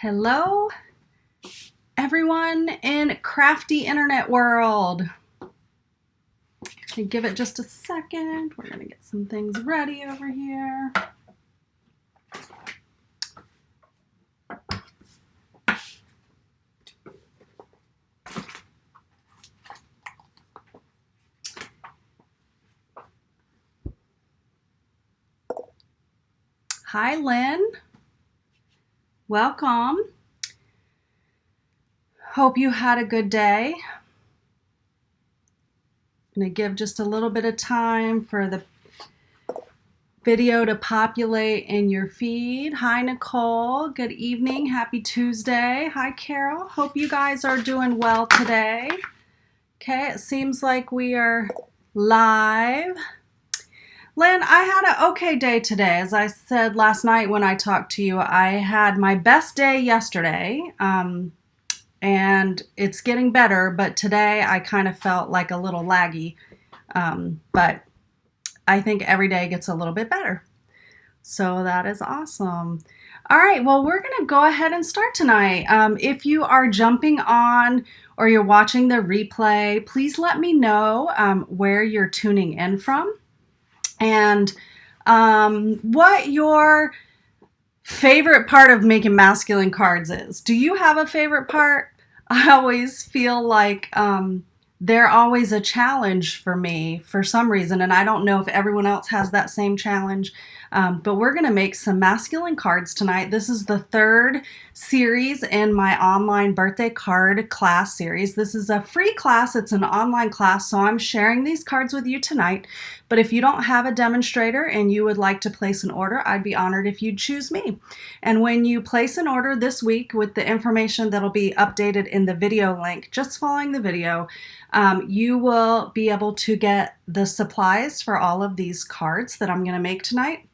Hello, everyone in Crafty internet world. Give it just a second. We're going to get some things ready over here. Hi, Lynn. Welcome. Hope you had a good day. I'm going to give just a little bit of time for the video to populate in your feed. Hi, Nicole. Good evening. Happy Tuesday. Hi, Carol. Hope you guys are doing well today. Okay, it seems like we are live. Lynn, I had an okay day today. As I said last night when I talked to you, I had my best day yesterday, and it's getting better, but today I kind of felt like a little laggy, but I think every day gets a little bit better. So that is awesome. All right, well, we're going to go ahead and start tonight. If you are jumping on or you're watching the replay, please let me know where you're tuning in from. And what your favorite part of making masculine cards is. Do you have a favorite part? I always feel like they're always a challenge for me for some reason, and I don't know if everyone else has that same challenge. But we're going to make some masculine cards tonight. This is the third series in my online birthday card class series. This is a free class. It's an online class, so I'm sharing these cards with you tonight. But if you don't have a demonstrator and you would like to place an order, I'd be honored if you'd choose me. And when you place an order this week with the information that'll be updated in the video link, just following the video, you will be able to get the supplies for all of these cards that I'm going to make tonight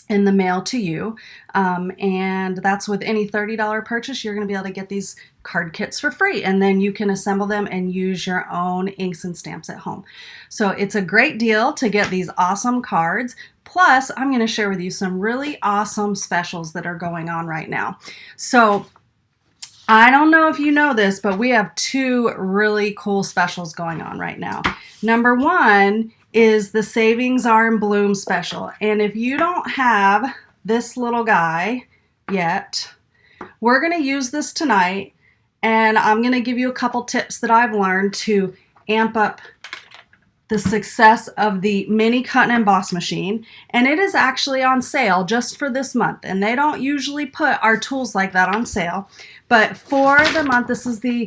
in the mail to you, and that's with any $30 purchase. You're going to be able to get these card kits for free, and then you can assemble them and use your own inks and stamps at home. So it's a great deal to get these awesome cards. Plus, I'm going to share with you some really awesome specials that are going on right now. So I don't know if you know this, but we have two really cool specials going on right now. Number one is the Savings Are in Bloom special. And if you don't have this little guy yet, we're going to use this tonight, and I'm going to give you a couple tips that I've learned to amp up the success of the mini cut and emboss machine. And it is actually on sale just for this month, and they don't usually put our tools like that on sale, but for the month, this is the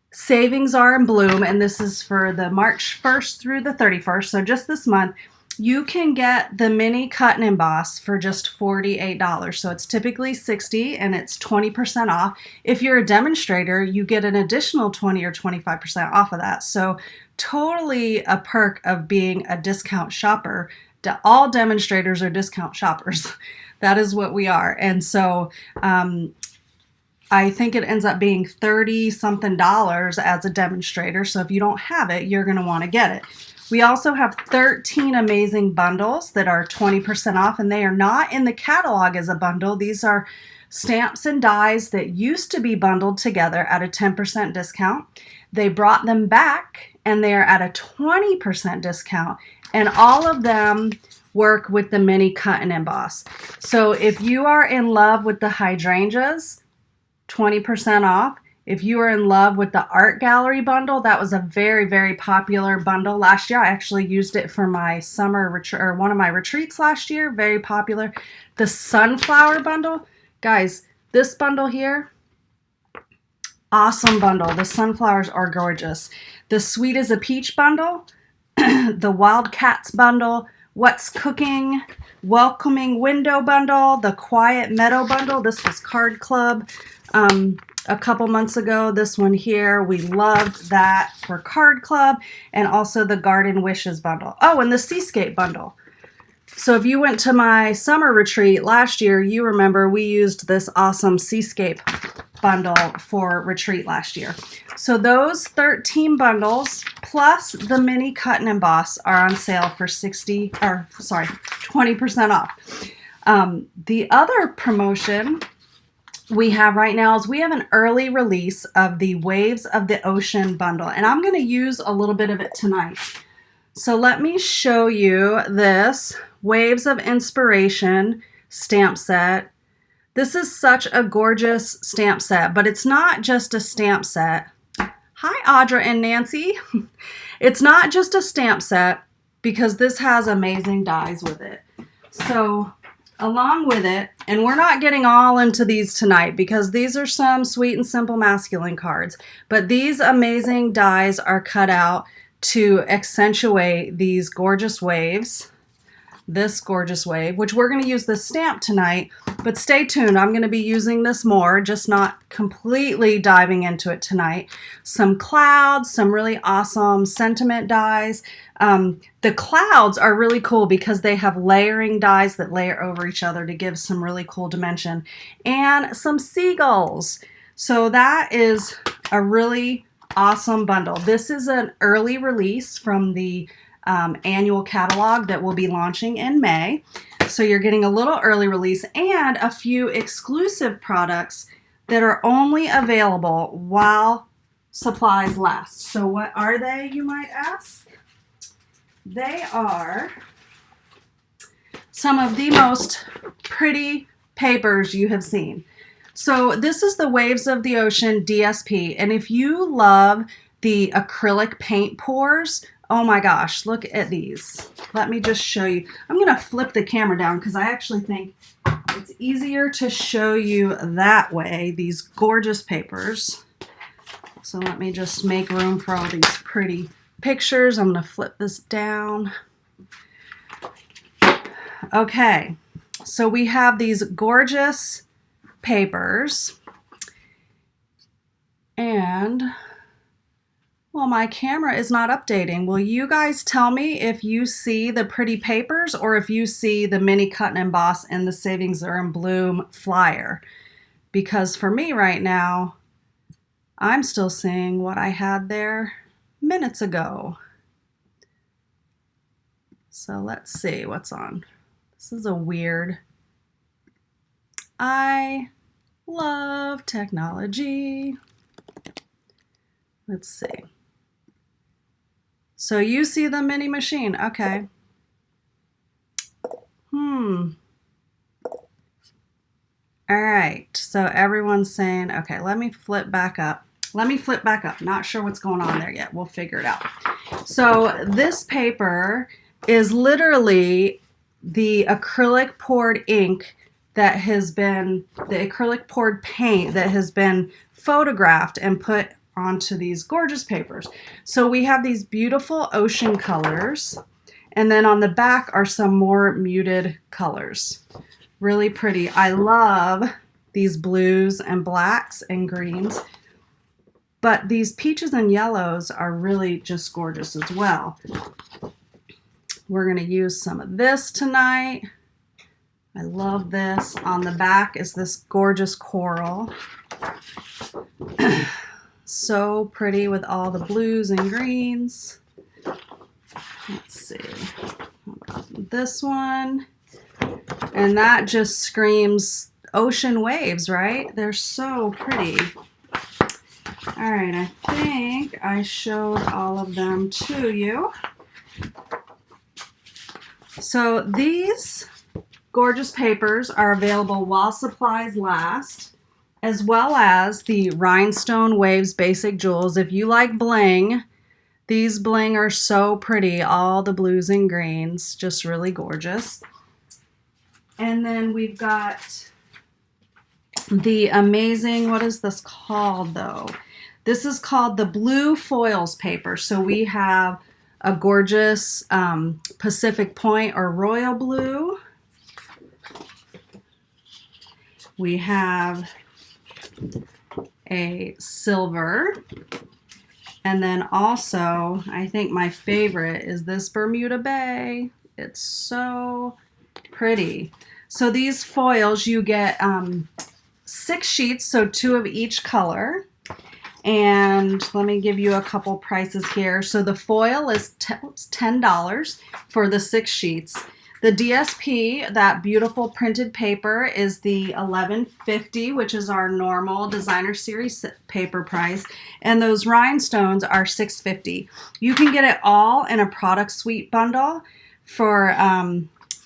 Savings Are in Bloom, and this is for the March 1st through the 31st. So just this month, you can get the mini cut and emboss for just $48. So it's typically $60, and it's 20% off. If you're a demonstrator, you get an additional 20 or 25% off of that. So totally a perk of being a discount shopper. All demonstrators are discount shoppers. That is what we are. And so I think it ends up being $30-something as a demonstrator. So if you don't have it, you're going to want to get it. We also have 13 amazing bundles that are 20% off, and they are not in the catalog as a bundle. These are stamps and dies that used to be bundled together at a 10% discount. They brought them back, and they are at a 20% discount, and all of them work with the mini cut and emboss. So if you are in love with the hydrangeas, 20% off. If you are in love with the art gallery bundle, that was a very, very popular bundle last year. I actually used it for my summer retreat, or one of my retreats last year. Very popular. The sunflower bundle, guys, this bundle here, awesome bundle. The sunflowers are gorgeous. The Sweet as a Peach bundle, the Wildcats bundle, What's Cooking, Welcoming Window bundle, the Quiet Meadow bundle. This was Card Club a couple months ago. This one here, we loved that for Card Club, and also the Garden Wishes bundle. Oh, and the Seascape bundle. So if you went to my summer retreat last year, you remember we used this awesome Seascape bundle for retreat last year. So those 13 bundles plus the mini cut and emboss are on sale for 20% off. The other promotion we have right now is we have an early release of the Waves of the Ocean bundle, and I'm going to use a little bit of it tonight. So let me show you this Waves of Inspiration stamp set. This is such a gorgeous stamp set, but it's not just a stamp set. Hi, Audra and Nancy. It's not just a stamp set because this has amazing dies with it. So along with it, and we're not getting all into these tonight because these are some sweet and simple masculine cards, but these amazing dies are cut out to accentuate these gorgeous waves, this gorgeous wave, which we're going to use this stamp tonight, but stay tuned. I'm going to be using this more, just not completely diving into it tonight. Some clouds, some really awesome sentiment dies. The clouds are really cool because they have layering dies that layer over each other to give some really cool dimension, and some seagulls. So that is a really awesome bundle. This is an early release from the annual catalog that will be launching in May. So you're getting a little early release and a few exclusive products that are only available while supplies last. So what are they, you might ask? They are some of the most pretty papers you have seen. So this is the Waves of the Ocean DSP, and if you love the acrylic paint pours, oh my gosh, look at these. Let me just show you. I'm going to flip the camera down because I actually think it's easier to show you that way, these gorgeous papers. So let me just make room for all these pretty pictures. I'm going to flip this down. Okay, so we have these gorgeous papers, and well, my camera is not updating. Will you guys tell me if you see the pretty papers or if you see the mini cut and emboss and the Savings Are in Bloom flyer? Because for me right now, I'm still seeing what I had there minutes ago. So let's see what's on. This is a weird. I love technology. Let's see. So you see the mini machine. Okay. All right. So everyone's saying, okay, let me flip back up. Not sure what's going on there yet. We'll figure it out. So this paper is literally the acrylic poured ink that has been, the acrylic poured paint that has been photographed and put onto these gorgeous papers. So we have these beautiful ocean colors, and then on the back are some more muted colors. Really pretty. I love these blues and blacks and greens, but these peaches and yellows are really just gorgeous as well. We're going to use some of this tonight. I love this. On the back is this gorgeous coral. So pretty with all the blues and greens. Let's see. How about this one? And that just screams ocean waves, right? They're so pretty. All right, I think I showed all of them to you. So these gorgeous papers are available while supplies last, as well as the Rhinestone Waves Basic Jewels. If you like bling, these bling are so pretty. All the blues and greens, just really gorgeous. And then we've got the amazing, what is this called though? This is called the Blue Foils paper. So we have a gorgeous Pacific Point or Royal Blue. We have a silver, and then also I think my favorite is this Bermuda Bay. It's so pretty. So these foils, you get 6 sheets, so 2 of each color. And let me give you a couple prices here. So the foil is $10 for the 6 sheets. The DSP, that beautiful printed paper, is the $11.50, which is our normal designer series paper price. And those rhinestones are $6.50. You can get it all in a product suite bundle for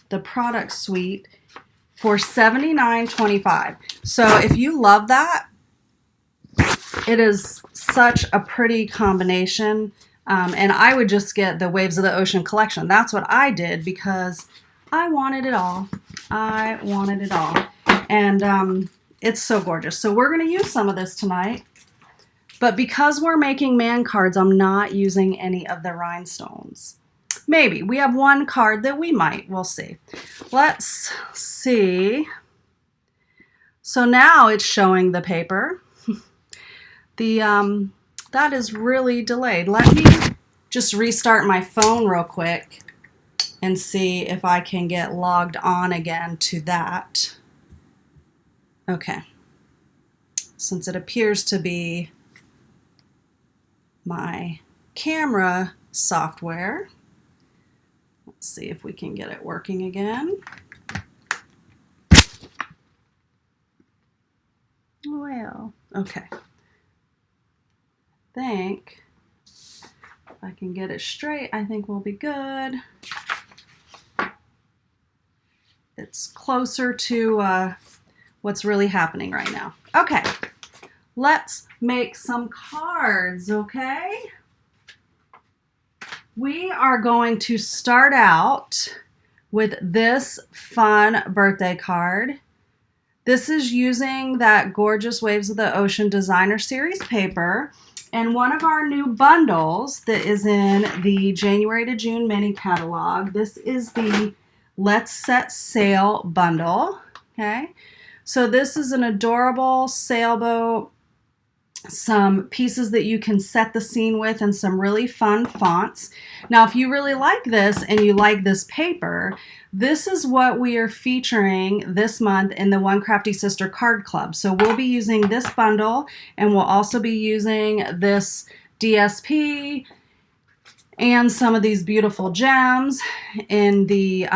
the product suite for $79.25. So if you love that, it is such a pretty combination. And I would just get the Waves of the Ocean collection. That's what I did because I wanted it all. I wanted it all. And it's so gorgeous. So we're going to use some of this tonight. But because we're making man cards, I'm not using any of the rhinestones. Maybe. We have one card that we might. We'll see. Let's see. So now it's showing the paper. That is really delayed. Let me just restart my phone real quick and see if I can get logged on again to that. Okay. Since it appears to be my camera software, let's see if we can get it working again. Well, okay. Think if I can get it straight, I think we'll be good. It's closer to what's really happening right now. Okay, let's make some cards, okay? We are going to start out with this fun birthday card. This is using that gorgeous Waves of the Ocean designer series paper. And one of our new bundles that is in the January to June mini catalog, this is the Let's Set Sail bundle, okay? So this is an adorable sailboat, some pieces that you can set the scene with, and some really fun fonts. Now, if you really like this and you like this paper, this is what we are featuring this month in the One Crafty Sister Card Club. So we'll be using this bundle, and we'll also be using this DSP and some of these beautiful gems in the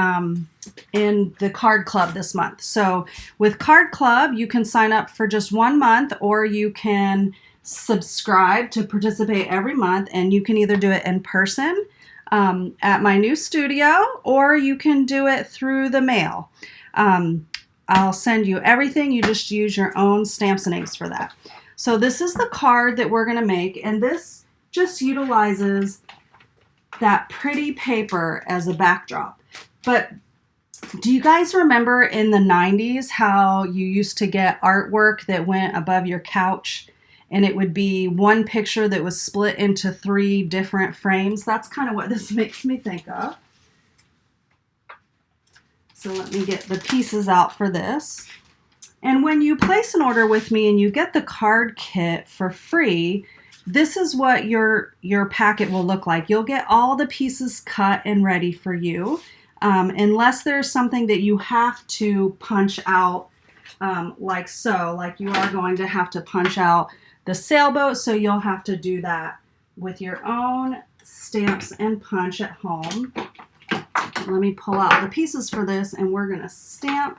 Card Club this month. So with Card Club, you can sign up for just 1 month, or you can subscribe to participate every month, and you can either do it in person at my new studio, or you can do it through the mail. I'll send you everything. You just use your own stamps and inks for that. So this is the card that we're going to make, and this just utilizes that pretty paper as a backdrop. But do you guys remember in the 90s how you used to get artwork that went above your couch, and it would be one picture that was split into 3 different frames? That's kind of what this makes me think of. So let me get the pieces out for this. And when you place an order with me and you get the card kit for free, this is what your packet will look like. You'll get all the pieces cut and ready for you, unless there's something that you have to punch out like so. Like you are going to have to punch out the sailboat, so you'll have to do that with your own stamps and punch at home. Let me pull out the pieces for this, and we're going to stamp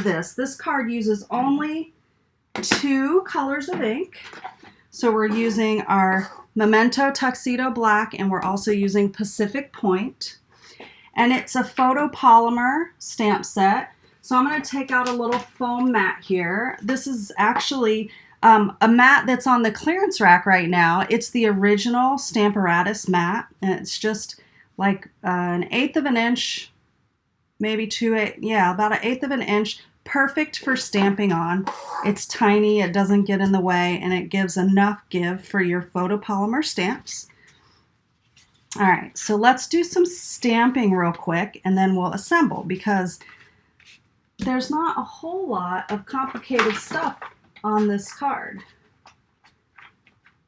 this. This card uses only 2 colors of ink. So we're using our Memento Tuxedo Black, and we're also using Pacific Point. And it's a photopolymer stamp set. So I'm going to take out a little foam mat here. This is actually a mat that's on the clearance rack right now. It's the original Stamparatus mat, and it's just like an 1/8 of an inch, maybe 2/8, yeah, about 1/8 of an inch. Perfect for stamping on. It's tiny, it doesn't get in the way, and it gives enough give for your photopolymer stamps. All right, so let's do some stamping real quick, and then we'll assemble, because there's not a whole lot of complicated stuff on this card.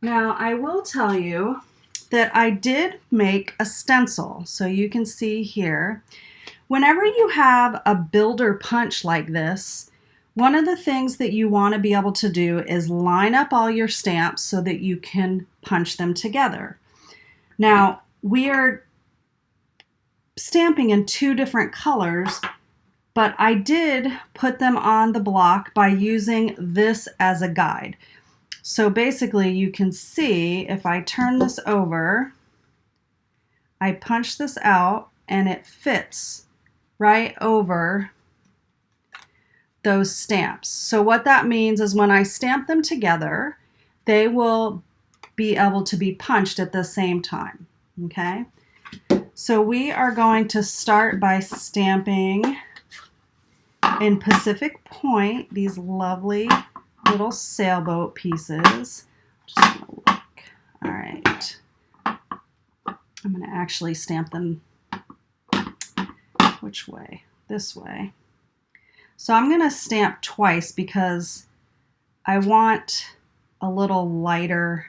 Now, I will tell you that I did make a stencil, so you can see here. Whenever you have a builder punch like this, one of the things that you want to be able to do is line up all your stamps so that you can punch them together. Now, we are stamping in 2 different colors, but I did put them on the block by using this as a guide. So basically you can see if I turn this over, I punch this out and it fits right over those stamps. So what that means is when I stamp them together, they will be able to be punched at the same time, okay? So we are going to start by stamping in Pacific Point these lovely little sailboat pieces. Just gonna look. All right. I'm going to actually stamp them which way? This way. So I'm going to stamp twice because I want a little lighter.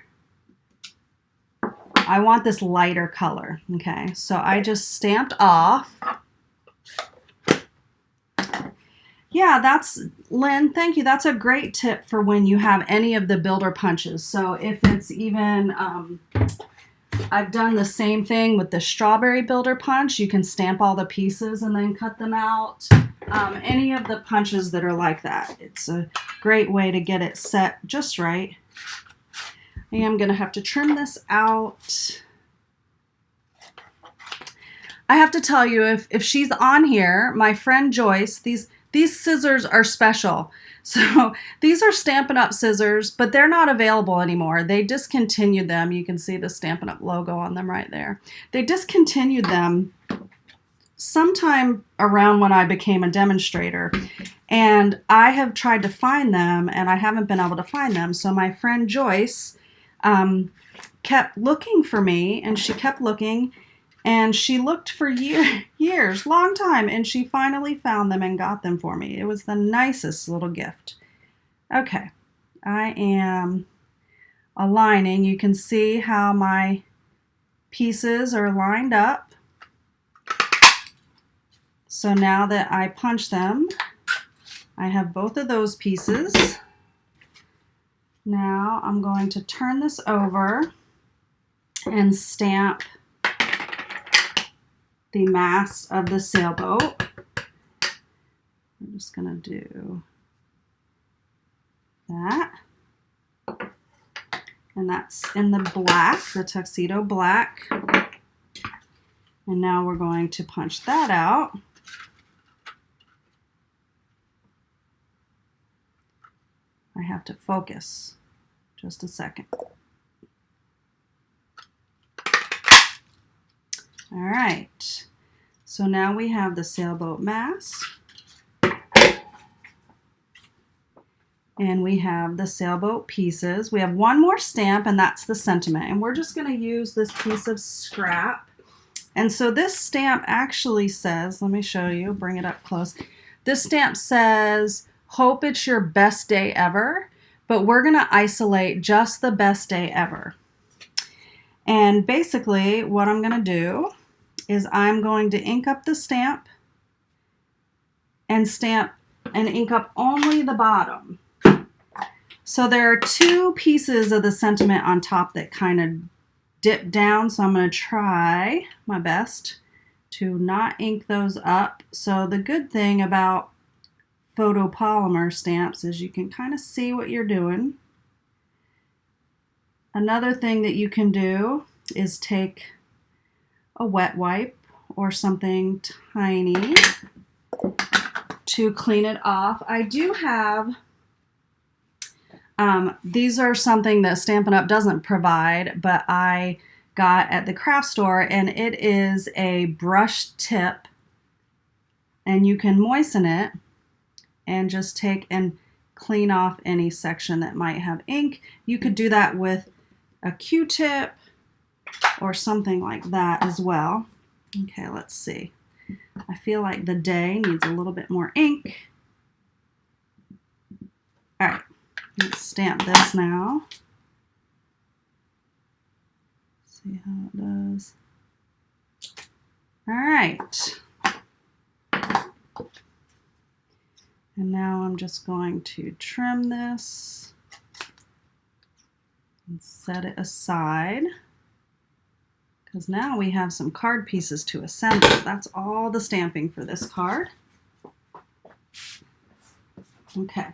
I want this lighter color. Okay, so I just stamped off. Yeah, that's, Lynn, thank you. That's a great tip for when you have any of the builder punches. So if it's even, I've done the same thing with the strawberry builder punch. You can stamp all the pieces and then cut them out. Any of the punches that are like that. It's a great way to get it set just right. I am going to have to trim this out. I have to tell you, if she's on here, my friend Joyce, these scissors are special. So these are Stampin' Up scissors, but they're not available anymore. They discontinued them. You can see the Stampin' Up logo on them right there. They discontinued them sometime around when I became a demonstrator. And I have tried to find them, and I haven't been able to find them. So my friend Joyce kept looking for me, and she kept looking. And she looked for years, long time, and she finally found them and got them for me. It was the nicest little gift. Okay, I am aligning. You can see how my pieces are lined up. So now that I punch them, I have both of those pieces. Now I'm going to turn this over and stamp the mast of the sailboat. I'm just going to do that. And that's in the black, the tuxedo black. And now we're going to punch that out. I have to focus. Just a second. All right, so now we have the sailboat mast, and we have the sailboat pieces. We have one more stamp, and that's the sentiment, and we're just going to use this piece of scrap. And so this stamp actually says, let me show you, bring it up close. This stamp says, hope it's your best day ever, but we're going to isolate just the best day ever. And basically what I'm going to do is I'm going to ink up the stamp and ink up only the bottom. So there are 2 pieces of the sentiment on top that kind of dip down, so I'm going to try my best to not ink those up. So the good thing about photopolymer stamps is you can kind of see what you're doing. Another thing that you can do is take a wet wipe or something tiny to clean it off. I do have, these are something that Stampin' Up! Doesn't provide, but I got at the craft store, and it is a brush tip, and you can moisten it and just take and clean off any section that might have ink. You could do that with a Q-tip or something like that as well. Okay, let's see. I feel like the day needs a little bit more ink. All right, let's stamp this now. See how it does. All right. And now I'm just going to trim this and set it aside, because now we have some card pieces to assemble. That's all the stamping for this card. Okay.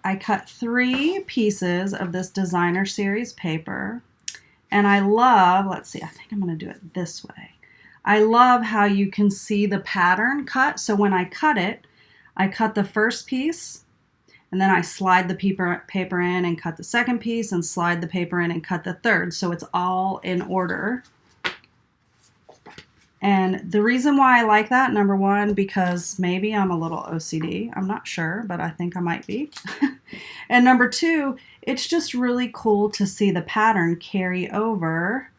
I cut 3 pieces of this designer series paper, and I love, let's see, I think I'm going to do it this way. I love how you can see the pattern cut. So when I cut it, I cut the first piece, and then I slide the paper in and cut the second piece and slide the paper in and cut the third. So it's all in order. And the reason why I like that, number one, because maybe I'm a little OCD. I'm not sure, but I think I might be. And number two, it's just really cool to see the pattern carry over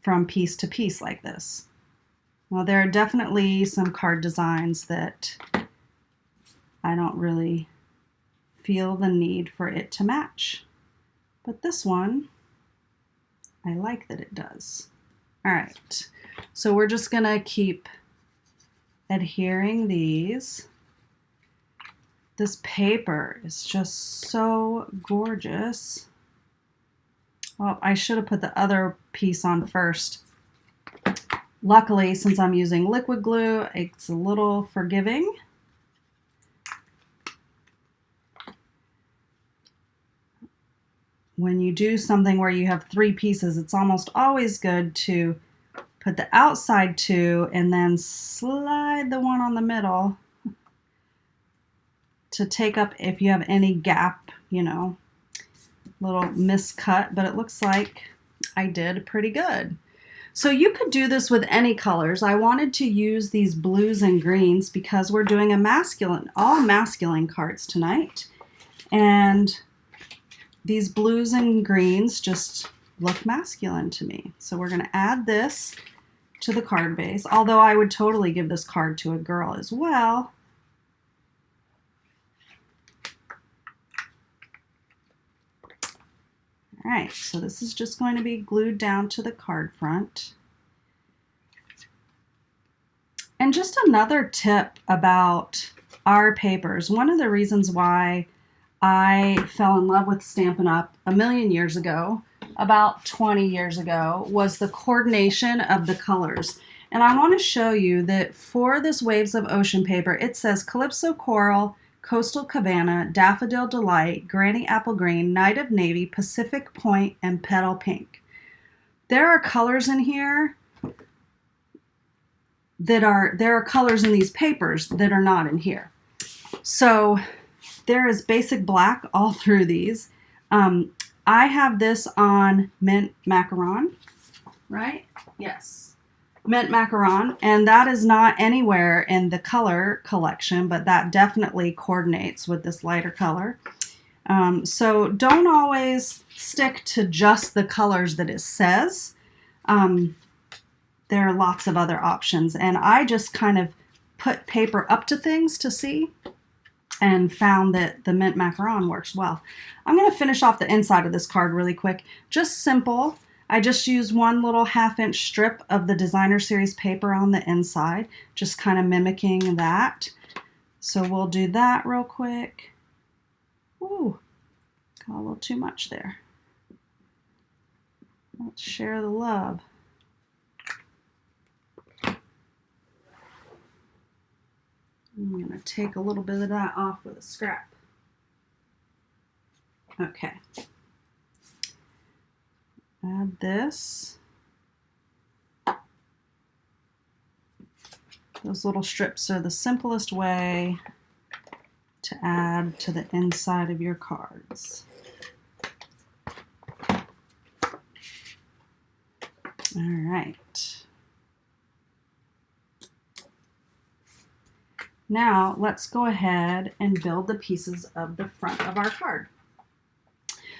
from piece to piece like this. Well, there are definitely some card designs that I don't really feel the need for it to match. But this one, I like that it does. All right, so we're just gonna keep adhering these. This paper is just so gorgeous. Well, I should have put the other piece on first. Luckily, since I'm using liquid glue, it's a little forgiving. When you do something where you have 3 pieces, it's almost always good to put the outside 2 and then slide the one on the middle to take up if you have any gap, you know, little miscut, but it looks like I did pretty good. So you could do this with any colors. I wanted to use these blues and greens because we're doing all masculine cards tonight. And these blues and greens just look masculine to me. So we're gonna add this to the card base, although I would totally give this card to a girl as well. All right, so this is just going to be glued down to the card front. And just another tip about our papers. One of the reasons why I fell in love with Stampin' Up! A million years ago, about 20 years ago, was the coordination of the colors. And I want to show you that for this Waves of Ocean paper, it says Calypso Coral, Coastal Cabana, Daffodil Delight, Granny Apple Green, Night of Navy, Pacific Point, and Petal Pink. There are colors in here there are colors in these papers that are not in here. So there is basic black all through these. I have this on mint macaron, right? Yes. Mint macaron, and that is not anywhere in the color collection, but that definitely coordinates with this lighter color. So don't always stick to just the colors that it says. There are lots of other options, and I just kind of put paper up to things to see and found that the mint macaron works well. I'm going to finish off the inside of this card really quick. Just simple. I just used one little 1/2-inch strip of the designer series paper on the inside, just kind of mimicking that. So we'll do that real quick. Ooh, got a little too much there. Let's share the love. I'm going to take a little bit of that off with a scrap. Okay. Add this. Those little strips are the simplest way to add to the inside of your cards. All right. Now let's go ahead and build the pieces of the front of our card.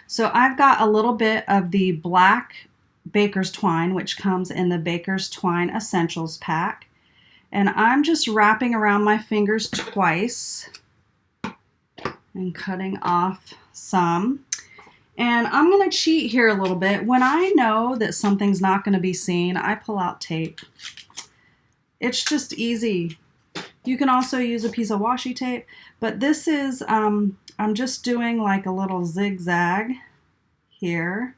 So I've got a little bit of the black baker's twine, which comes in the Baker's Twine Essentials pack. And I'm just wrapping around my fingers twice and cutting off some. And I'm going to cheat here a little bit. When I know that something's not going to be seen, I pull out tape. It's just easy. You can also use a piece of washi tape, but this is, I I'm just doing like a little zigzag here.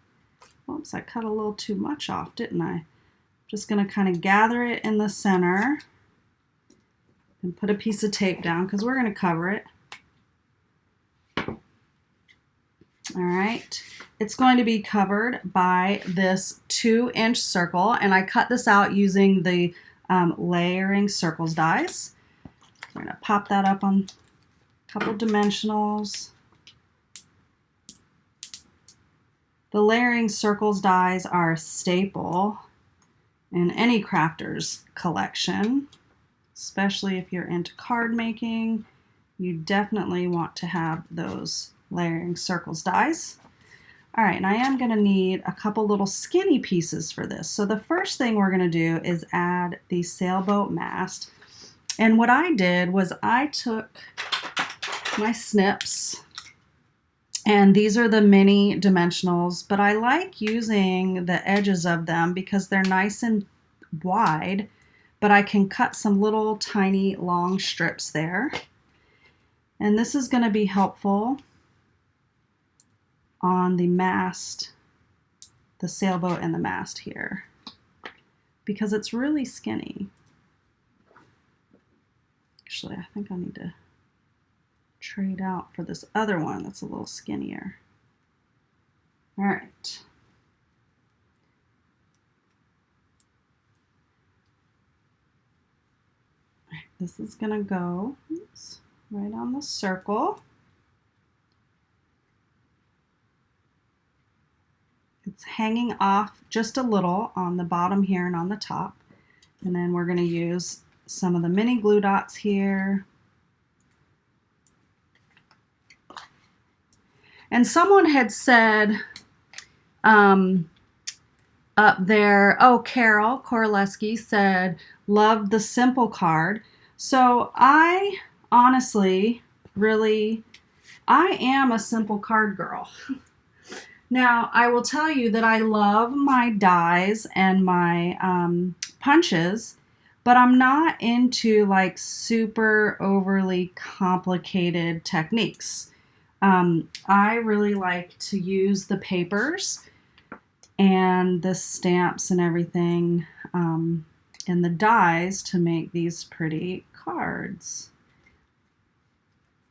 Oops, I cut a little too much off, didn't I? Just going to kind of gather it in the center and put a piece of tape down because we're going to cover it. All right, it's going to be covered by this 2-inch circle, and I cut this out using the layering circles dies. We're going to pop that up on a couple dimensionals. The layering circles dies are a staple in any crafter's collection, especially if you're into card making. You definitely want to have those layering circles dies. All right, and I am going to need a couple little skinny pieces for this. So the first thing we're going to do is add the sailboat mast. And what I did was I took my snips, and these are the mini dimensionals, but I like using the edges of them because they're nice and wide, but I can cut some little tiny long strips there. And this is going to be helpful on the mast, the sailboat and the mast here, because it's really skinny. Actually, I think I need to trade out for this other one that's a little skinnier. All right. This is gonna go, oops, right on the circle. It's hanging off just a little on the bottom here and on the top. And then we're going to use some of the mini glue dots here. And someone had said up there, oh, Carol Korleski said, loved the simple card. So I honestly, really, I am a simple card girl. Now, I will tell you that I love my dies and my punches, but I'm not into like super overly complicated techniques. I really like to use the papers and the stamps and everything and the dies to make these pretty cards.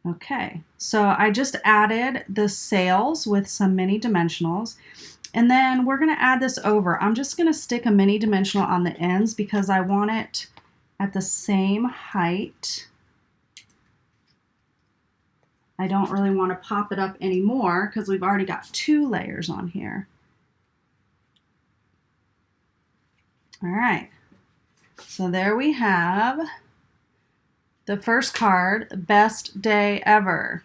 Okay, so I just added the sails with some mini dimensionals, and then we're going to add this over. I'm just going to stick a mini dimensional on the ends because I want it at the same height. I don't really want to pop it up anymore because we've already got 2 layers on here. All right, so there we have the first card, Best Day Ever,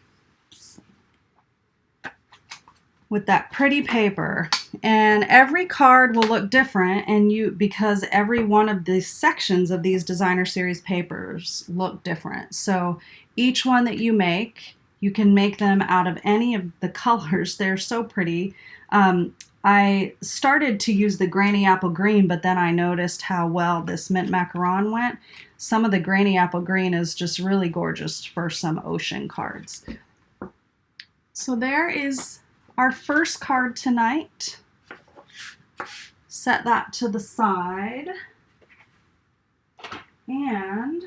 with that pretty paper. And every card will look different, and because every one of the sections of these designer series papers look different. So each one that you make, you can make them out of any of the colors. They're so pretty. I started to use the Granny Apple Green, but then I noticed how well this Mint Macaron went. Some of the Granny Apple Green is just really gorgeous for some ocean cards. So there is our first card tonight. Set that to the side. And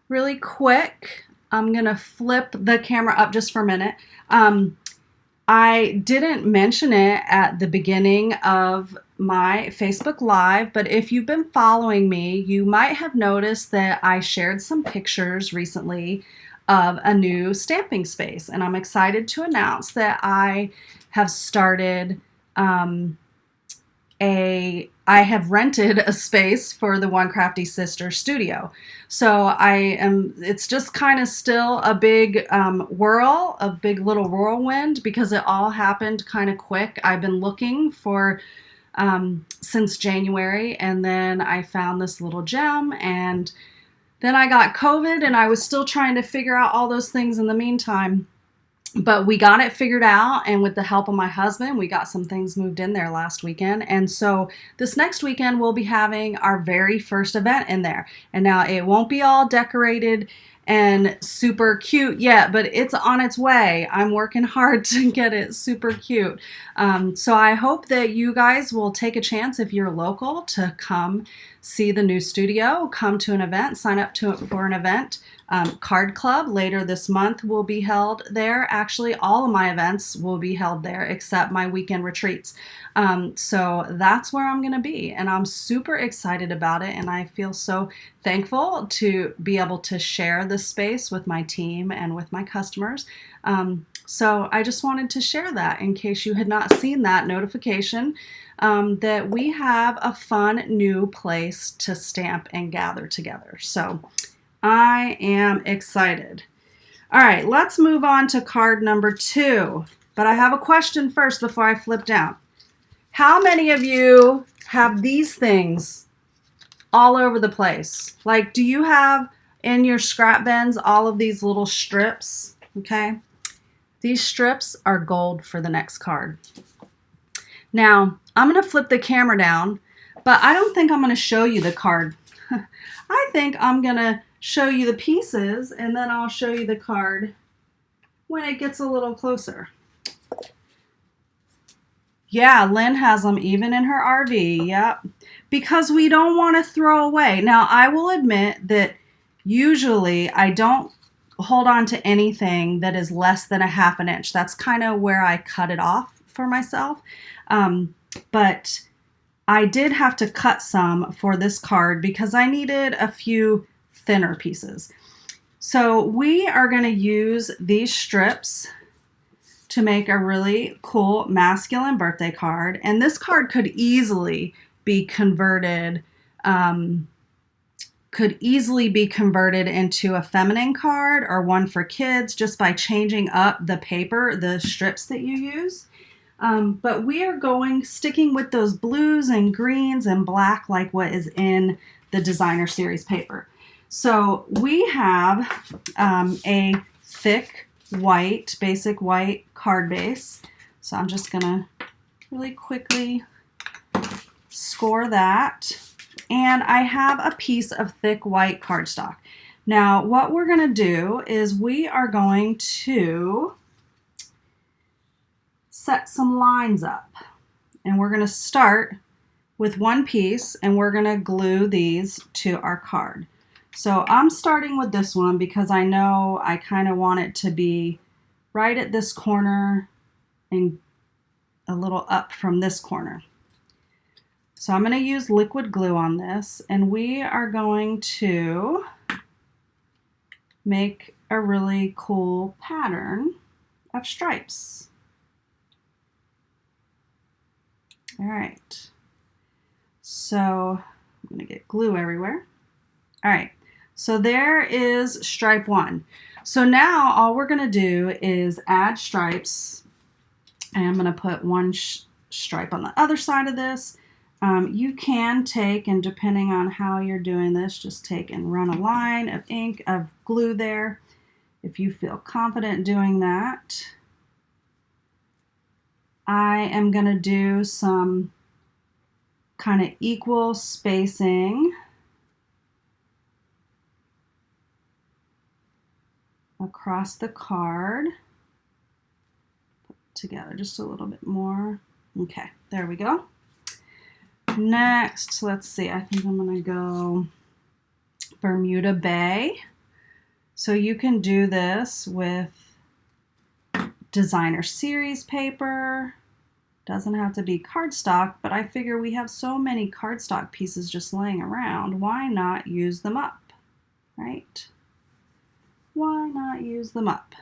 really quick, I'm going to flip the camera up just for a minute. I didn't mention it at the beginning of my Facebook Live, but if you've been following me, you might have noticed that I shared some pictures recently of a new stamping space, and I'm excited to announce that I have started I have rented a space for the One Crafty Sister studio. So it's just kind of still a big a big little whirlwind because it all happened kind of quick. I've been looking for since January, and then I found this little gem, and then I got COVID, and I was still trying to figure out all those things in the meantime. But we got it figured out, and with the help of my husband, we got some things moved in there last weekend. And so this next weekend, we'll be having our very first event in there. And now it won't be all decorated and super cute yet, but it's on its way. I'm working hard to get it super cute. So I hope that you guys will take a chance, if you're local, to come see the new studio, come to an event, sign up for an event. Card Club later this month will be held there. Actually, all of my events will be held there except my weekend retreats. So that's where I'm going to be, and I'm super excited about it, and I feel so thankful to be able to share this space with my team and with my customers. So I just wanted to share that in case you had not seen that notification, that we have a fun new place to stamp and gather together. So I am excited. All right, let's move on to card number 2. But I have a question first before I flip down. How many of you have these things all over the place? Like, do you have in your scrap bins all of these little strips? Okay. These strips are gold for the next card. Now, I'm going to flip the camera down, but I don't think I'm going to show you the card. I think I'm going to show you the pieces, and then I'll show you the card when it gets a little closer. Yeah, Lynn has them even in her RV. Yep. Because we don't want to throw away. Now, I will admit that usually I don't hold on to anything that is less than a ½ an inch. That's kind of where I cut it off for myself. But I did have to cut some for this card because I needed a few thinner pieces. So we are going to use these strips to make a really cool masculine birthday card. And this card could easily be converted into a feminine card or one for kids just by changing up the paper, the strips that you use. But we are sticking with those blues and greens and black like what is in the designer series paper. So we have a thick white, basic white card base. So I'm just gonna really quickly score that. And I have a piece of thick white cardstock. Now what we're gonna do is we are going to set some lines up. And we're gonna start with one piece and we're gonna glue these to our card. So I'm starting with this one because I know I kind of want it to be right at this corner and a little up from this corner. So I'm going to use liquid glue on this, and we are going to make a really cool pattern of stripes. All right. So I'm going to get glue everywhere. All right. So there is stripe 1. So now all we're going to do is add stripes. And I'm going to put one stripe on the other side of this. You can take, and depending on how you're doing this, just take and run a line of glue there if you feel confident doing that. I am going to do some kind of equal spacing across the card. Put together just a little bit more. Okay, there we go. Next, let's see, I think I'm going to go Bermuda Bay. So you can do this with designer series paper. Doesn't have to be cardstock, but I figure we have so many cardstock pieces just laying around. Why not use them up, right? Why not use them up?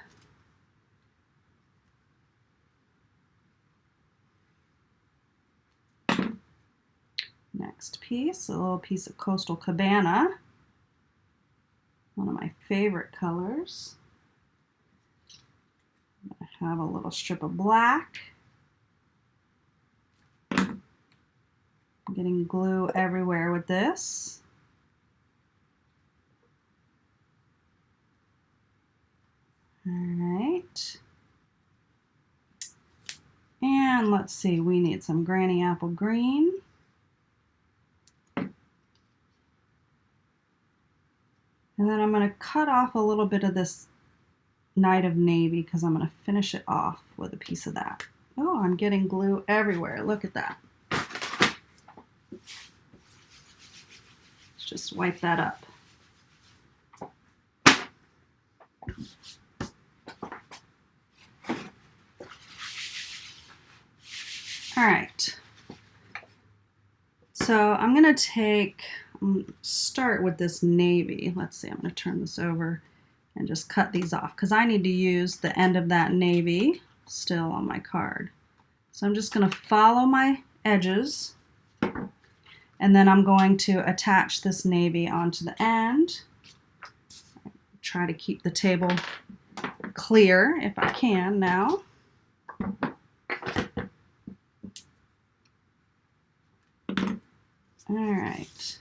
Next piece, a little piece of Coastal Cabana. One of my favorite colors. I have a little strip of black. I'm getting glue everywhere with this. All right. And let's see, we need some Granny Apple Green. And then I'm going to cut off a little bit of this Night of Navy because I'm going to finish it off with a piece of that. Oh, I'm getting glue everywhere. Look at that. Let's just wipe that up. All right. So I'm going to start with this navy. Let's see, I'm going to turn this over and just cut these off because I need to use the end of that navy still on my card. So I'm just going to follow my edges, and then I'm going to attach this navy onto the end. Try to keep the table clear if I can now. All right,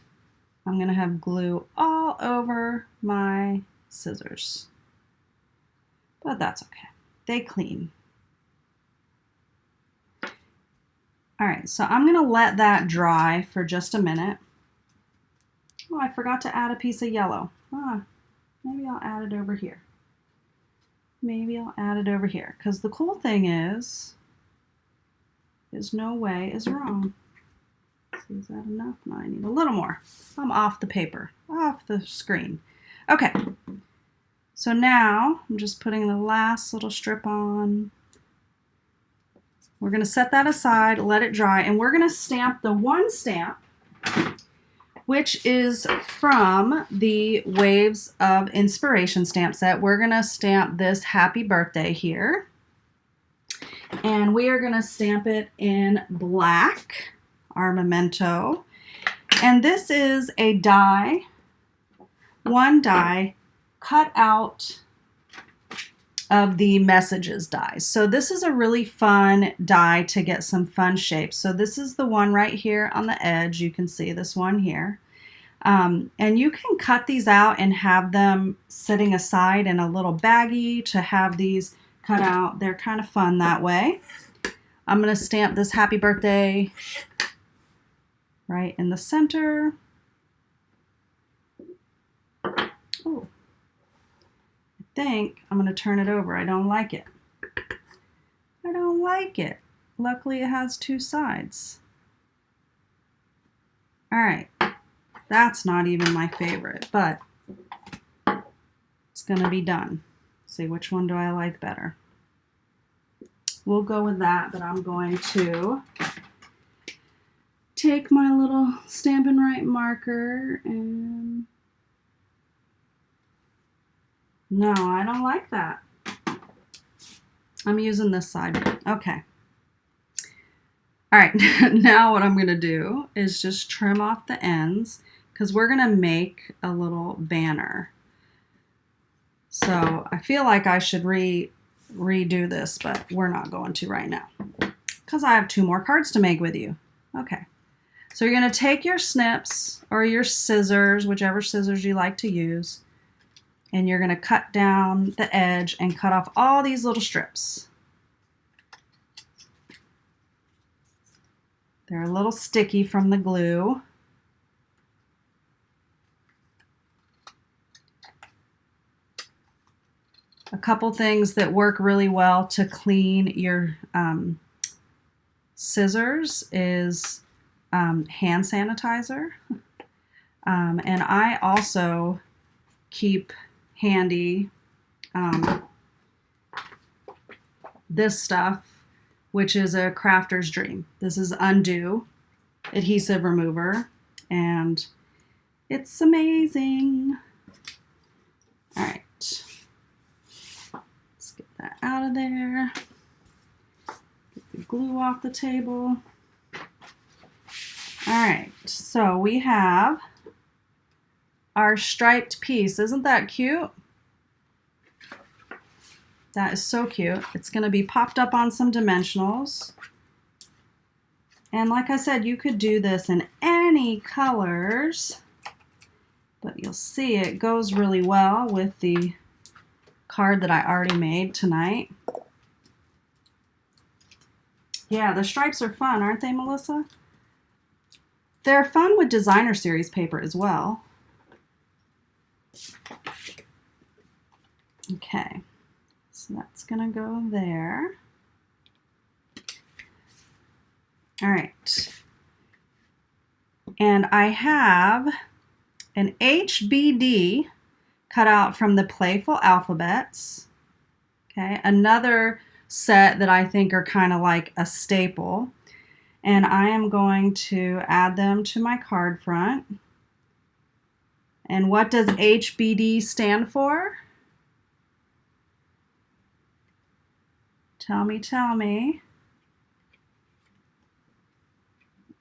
I'm going to have glue all over my scissors, but that's okay. They clean. All right, so I'm going to let that dry for just a minute. Oh, I forgot to add a piece of yellow. Maybe I'll add it over here. Maybe I'll add it over here, because the cool thing is no way is wrong. See, is that enough? No, I need a little more. I'm off the paper, off the screen. Okay, so now I'm just putting the last little strip on. We're going to set that aside, let it dry, and we're going to stamp the one stamp, which is from the Waves of Inspiration stamp set. We're going to stamp this happy birthday here, and we are going to stamp it in black, our memento. And this is a die, one die cut out of the messages dies. So this is a really fun die to get some fun shapes. So this is the one right here on the edge. You can see this one here. And you can cut these out and have them sitting aside in a little baggie to have these cut out. They're kind of fun that way. I'm going to stamp this happy birthday right in the center. Oh. I think I'm going to turn it over. I don't like it. I don't like it. Luckily it has two sides. All right, that's not even my favorite, but it's going to be done. See, which one do I like better? We'll go with that, but I'm going to take my little Stampin' Right marker and... No, I don't like that. I'm using this side. Okay. All right, now what I'm going to do is just trim off the ends because we're going to make a little banner. So I feel like I should redo this, but we're not going to right now because I have 2 more cards to make with you. Okay. So you're going to take your snips or your scissors, whichever scissors you like to use, and you're going to cut down the edge and cut off all these little strips. They're a little sticky from the glue. A couple things that work really well to clean your scissors is hand sanitizer. And I also keep handy this stuff, which is a crafter's dream. This is Undo adhesive remover, and it's amazing. All right, let's get that out of there. Get the glue off the table. All right, so we have our striped piece. Isn't that cute? That is so cute. It's going to be popped up on some dimensionals. And like I said, you could do this in any colors, but you'll see it goes really well with the card that I already made tonight. Yeah, the stripes are fun, aren't they, Melissa? They're fun with designer series paper as well. Okay, so that's gonna go there. All right. And I have an HBD cut out from the Playful Alphabets. Okay, another set that I think are kind of like a staple. And I am going to add them to my card front. And what does HBD stand for? Tell me, tell me.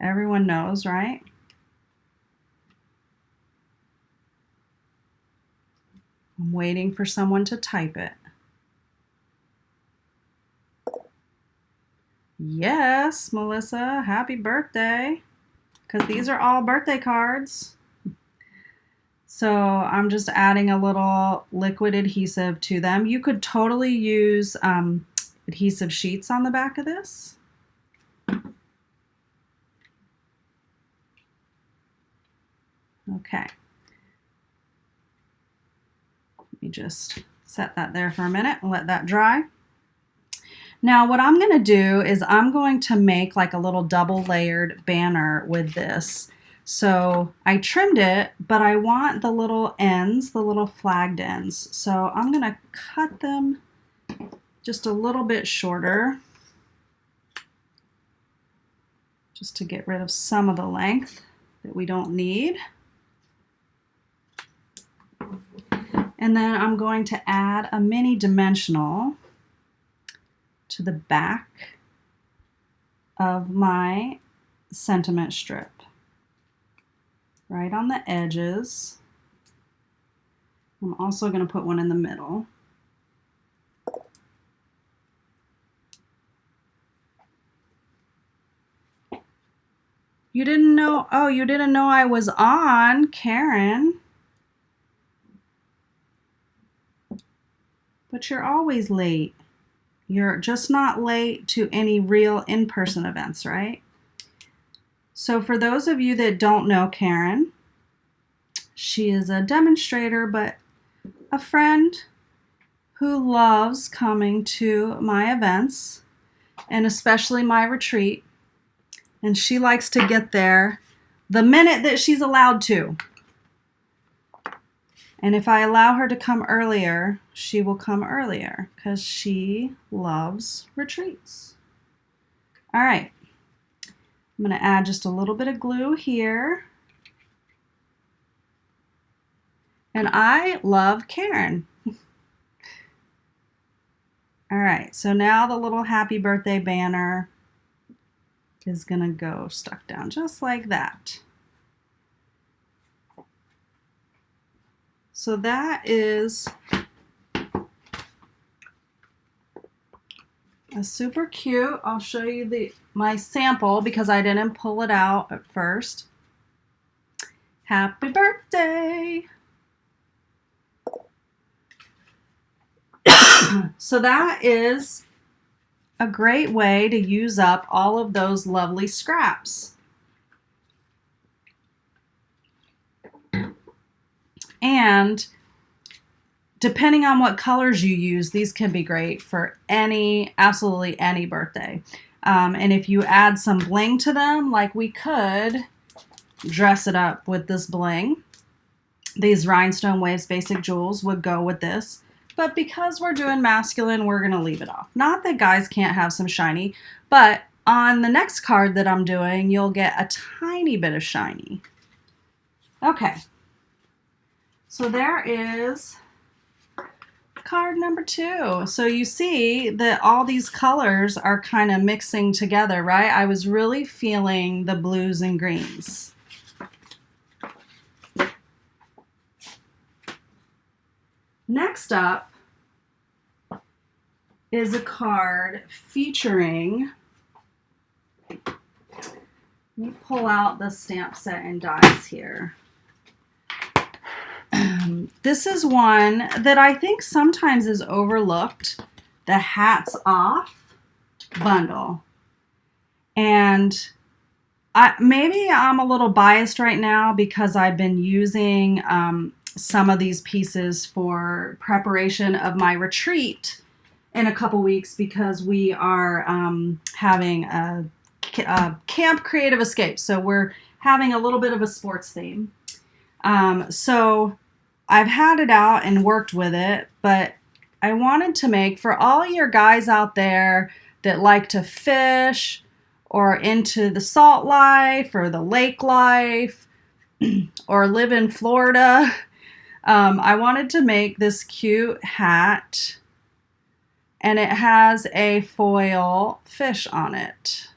Everyone knows, right? I'm waiting for someone to type it. Yes, Melissa, happy birthday. Because these are all birthday cards. So I'm just adding a little liquid adhesive to them. You could totally use adhesive sheets on the back of this. Okay. Let me just set that there for a minute and let that dry. Now what I'm going to do is I'm going to make like a little double layered banner with this. So I trimmed it, but I want the little ends, the little flagged ends. So I'm going to cut them just a little bit shorter, just to get rid of some of the length that we don't need. And then I'm going to add a mini dimensional to the back of my sentiment strip, right on the edges. I'm also going to put one in the middle. You didn't know? Oh, you didn't know I was on, Karen. But you're always late. You're just not late to any real in-person events, right? So for those of you that don't know Karen, she is a demonstrator, but a friend who loves coming to my events and especially my retreat. And she likes to get there the minute that she's allowed to. And if I allow her to come earlier, she will come earlier because she loves retreats. All right, I'm going to add just a little bit of glue here. And I love Karen. All right, so now the little happy birthday banner is going to go stuck down just like that. So that is a super cute. I'll show you my sample because I didn't pull it out at first. Happy birthday. So that is a great way to use up all of those lovely scraps. And depending on what colors you use, these can be great for absolutely any birthday. And if you add some bling to them, like we could dress it up with this bling. These Rhinestone Waves Basic Jewels would go with this. But because we're doing masculine, we're going to leave it off. Not that guys can't have some shiny, but on the next card that I'm doing, you'll get a tiny bit of shiny. Okay. So there is card number 2. So you see that all these colors are kind of mixing together, right? I was really feeling the blues and greens. Next up is a card featuring, let me pull out the stamp set and dies here. This is one that I think sometimes is overlooked, the Hats Off bundle. And maybe I'm a little biased right now because I've been using some of these pieces for preparation of my retreat in a couple weeks, because we are having a camp creative escape. So we're having a little bit of a sports theme. So I've had it out and worked with it, but I wanted to make, for all your guys out there that like to fish or into the salt life or the lake life or live in Florida, I wanted to make this cute hat, and it has a foil fish on it.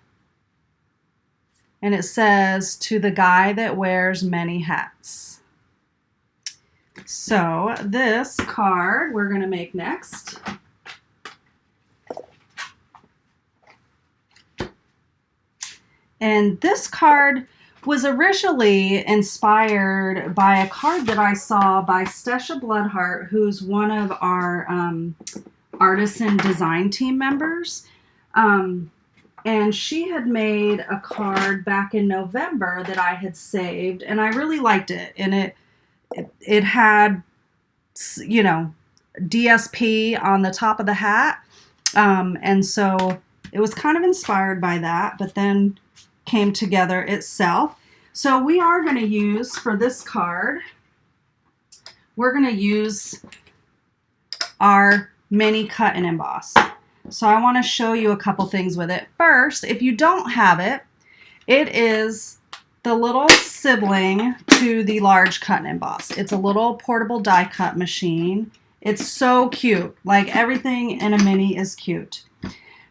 And it says, "To the guy that wears many hats." So this card we're going to make next. And this card was originally inspired by a card that I saw by Stesha Bloodheart, who's one of our artisan design team members. And she had made a card back in November that I had saved, and I really liked it. And it had, you know, DSP on the top of the hat. And so it was kind of inspired by that, but then came together itself. So we are going to use, for this card, we're going to use our mini cut and emboss. So I want to show you a couple things with it. First, if you don't have it, it is the little sibling to the large cut and emboss. It's a little portable die cut machine. It's so cute. Like, everything in a mini is cute.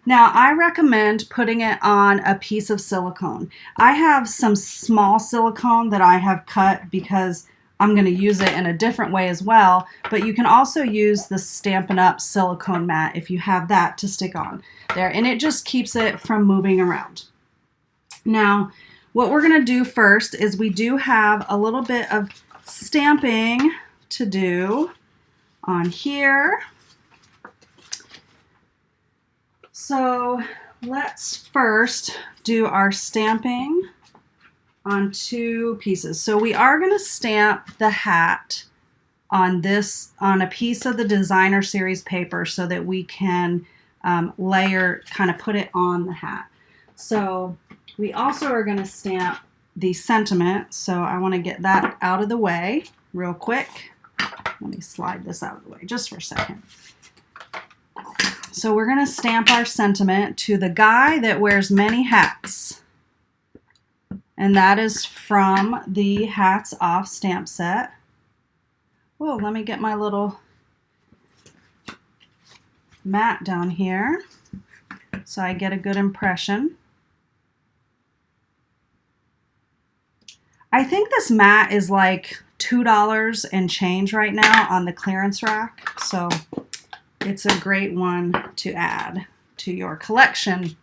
Now, I recommend putting it on a piece of silicone. I have some small silicone that I have cut because I'm going to use it in a different way as well, but you can also use the Stampin' Up! Silicone mat if you have that to stick on there, and it just keeps it from moving around. Now, what we're going to do first is we do have a little bit of stamping to do on here. So let's first do our stamping on two pieces. So we are going to stamp the hat on a piece of the designer series paper so that we can layer, kind of put it on the hat. So we also are going to stamp the sentiment. So I want to get that out of the way real quick. Let me slide this out of the way just for a second. So we're going to stamp our sentiment, "To the guy that wears many hats." And that is from the Hats Off stamp set. Whoa, let me get my little mat down here so I get a good impression. I think this mat is like $2 and change right now on the clearance rack. So it's a great one to add to your collection.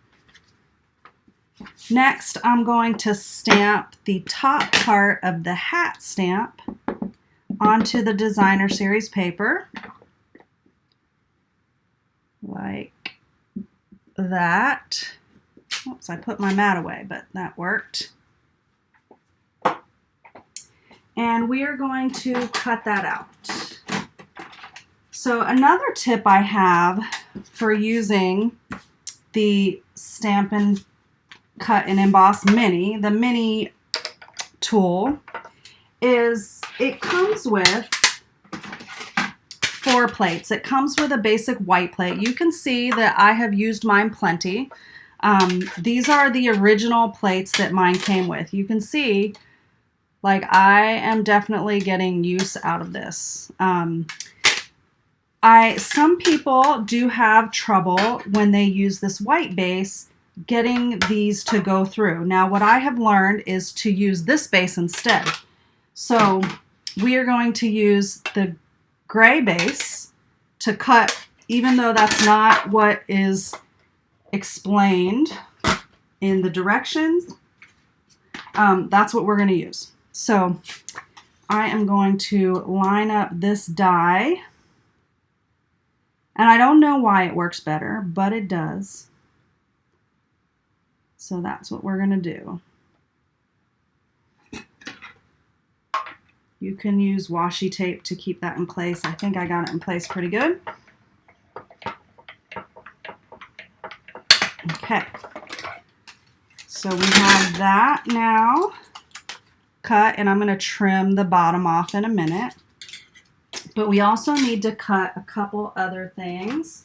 Next, I'm going to stamp the top part of the hat stamp onto the designer series paper, like that. Oops, I put my mat away, but that worked. And we are going to cut that out. So another tip I have for using the Stampin' Cut and Emboss Mini, the mini tool, is it comes with 4 plates. It comes with a basic white plate. You can see that I have used mine plenty. These are the original plates that mine came with. You can see, like, I am definitely getting use out of this. Some people do have trouble when they use this white base getting these to go through. Now, what I have learned is to use this base instead. So we are going to use the gray base to cut, even though that's not what is explained in the directions. That's what we're going to use. So I am going to line up this die. And I don't know why it works better, but it does. So that's what we're going to do. You can use washi tape to keep that in place. I think I got it in place pretty good. Okay, so we have that now cut, and I'm going to trim the bottom off in a minute. But we also need to cut a couple other things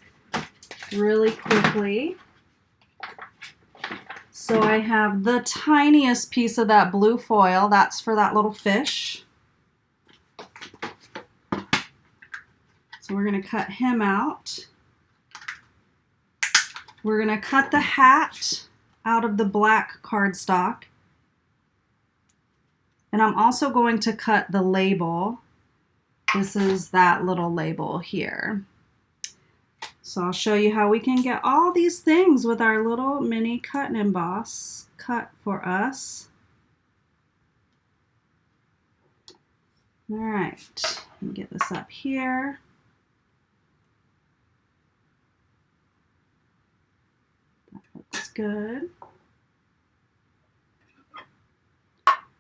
really quickly. So I have the tiniest piece of that blue foil. That's for that little fish. So we're going to cut him out. We're going to cut the hat out of the black cardstock. And I'm also going to cut the label. This is that little label here. So I'll show you how we can get all these things with our little mini cut and emboss cut for us. All right, let me get this up here. That looks good.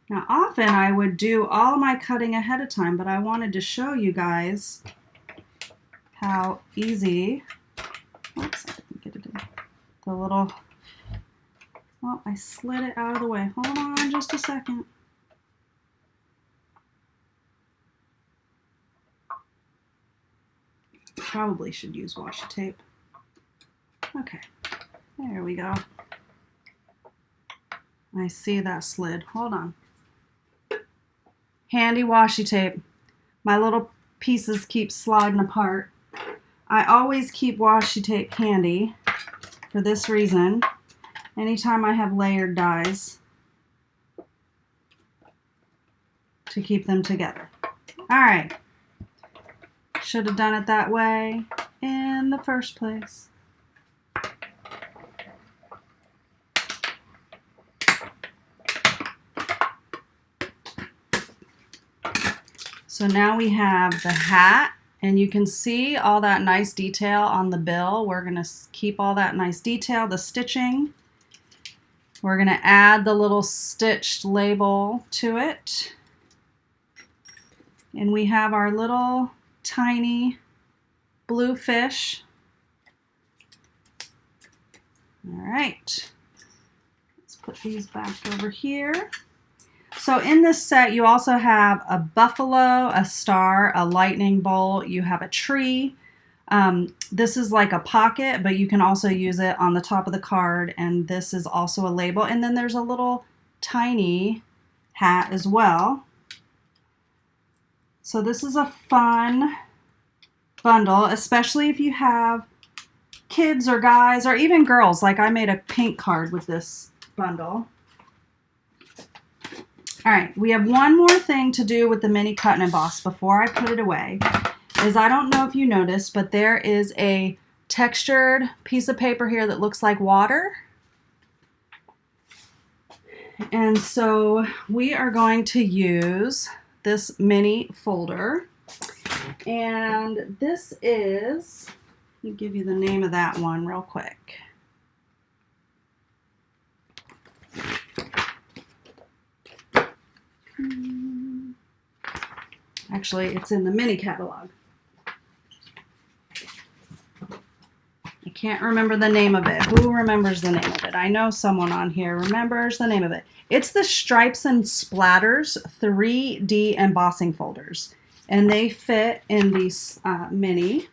Now, often I would do all my cutting ahead of time, but I wanted to show you guys how easy, oops, I didn't get it in, the little, well, I slid it out of the way. Hold on just a second. Probably should use washi tape. Okay, there we go. I see that slid. Hold on. Handy washi tape. My little pieces keep sliding apart. I always keep washi tape handy for this reason. Anytime I have layered dies, to keep them together. All right. Should have done it that way in the first place. So now we have the hat, and you can see all that nice detail on the bill. We're going to keep all that nice detail, the stitching. We're going to add the little stitched label to it. And we have our little tiny blue fish. All right, let's put these back over here. So in this set, you also have a buffalo, a star, a lightning bolt. You have a tree. This is like a pocket, but you can also use it on the top of the card. And this is also a label. And then there's a little tiny hat as well. So this is a fun bundle, especially if you have kids or guys or even girls. Like I made a pink card with this bundle. All right, we have one more thing to do with the mini cut and emboss before I put it away. Is I don't know if you noticed, but there is a textured piece of paper here that looks like water. And so we are going to use this mini folder. And this is, let me give you the name of that one real quick. Actually, it's in the mini catalog. I can't remember the name of it. Who remembers the name of it? I know someone on here remembers the name of it. It's the Stripes and Splatters 3D embossing folders. And they fit in these mini.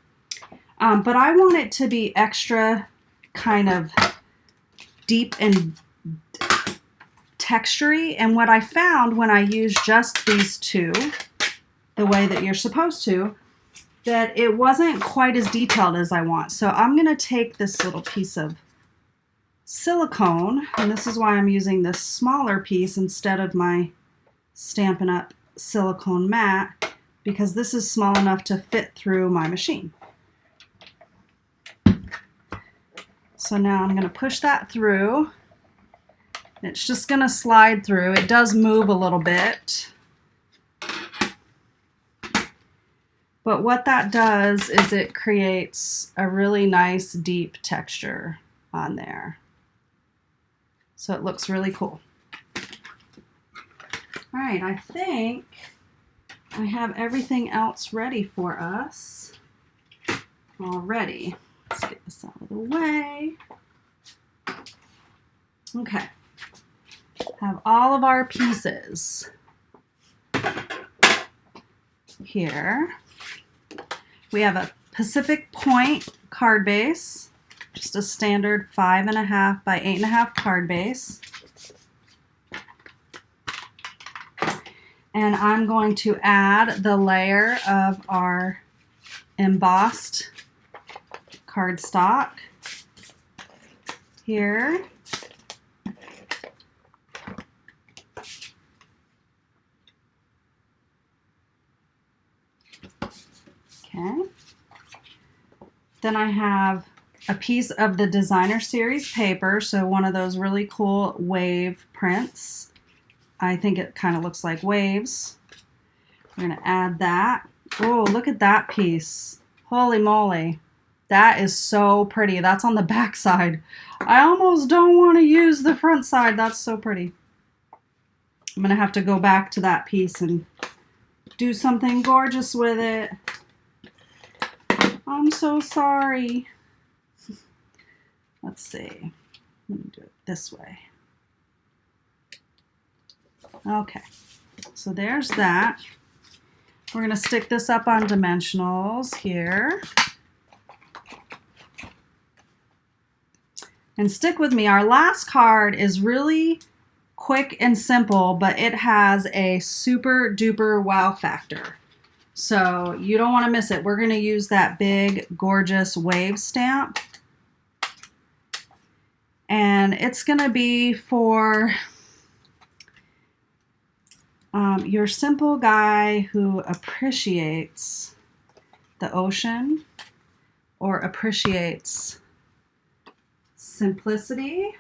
But I want it to be extra kind of deep and textury. And what I found when I used just these two, the way that you're supposed to, that it wasn't quite as detailed as I want. So I'm going to take this little piece of silicone, and this is why I'm using this smaller piece instead of my Stampin' Up! Silicone mat, because this is small enough to fit through my machine. So now I'm going to push that through. It's just going to slide through. It does move a little bit. But what that does is it creates a really nice deep texture on there. So it looks really cool. All right, I think I have everything else ready for us already. Let's get this out of the way. Okay. Have all of our pieces here. We have a Pacific Point card base, just a standard 5.5 by 8.5 card base. And I'm going to add the layer of our embossed cardstock here. Okay. Then I have a piece of the Designer Series paper, so one of those really cool wave prints. I think it kind of looks like waves. We're going to add that. Oh, look at that piece. Holy moly. That is so pretty. That's on the back side. I almost don't want to use the front side. That's so pretty. I'm going to have to go back to that piece and do something gorgeous with it. I'm so sorry. Let's see. Let me do it this way. Okay, so there's that. We're going to stick this up on dimensionals here. And stick with me. Our last card is really quick and simple, but it has a super duper wow factor. So you don't want to miss it. We're going to use that big, gorgeous wave stamp. And it's going to be for your simple guy who appreciates the ocean or appreciates simplicity.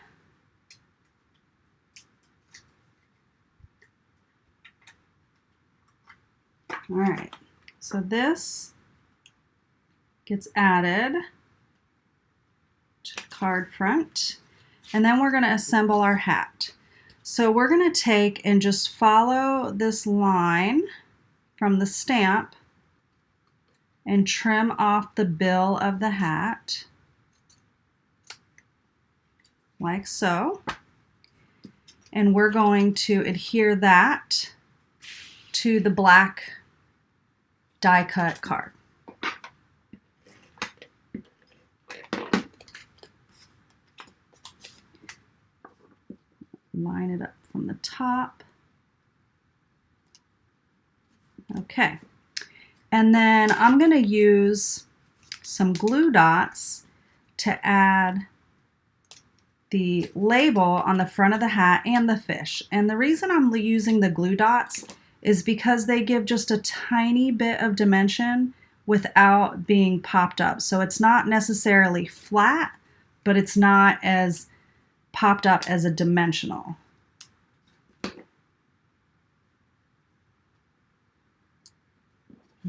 All right, so this gets added to the card front, and then we're going to assemble our hat. So we're going to take and just follow this line from the stamp and trim off the bill of the hat, like so. And we're going to adhere that to the black die cut card. Line it up from the top. Okay. And then I'm going to use some glue dots to add the label on the front of the hat and the fish. And the reason I'm using the glue dots is because they give just a tiny bit of dimension without being popped up. So it's not necessarily flat, but it's not as popped up as a dimensional.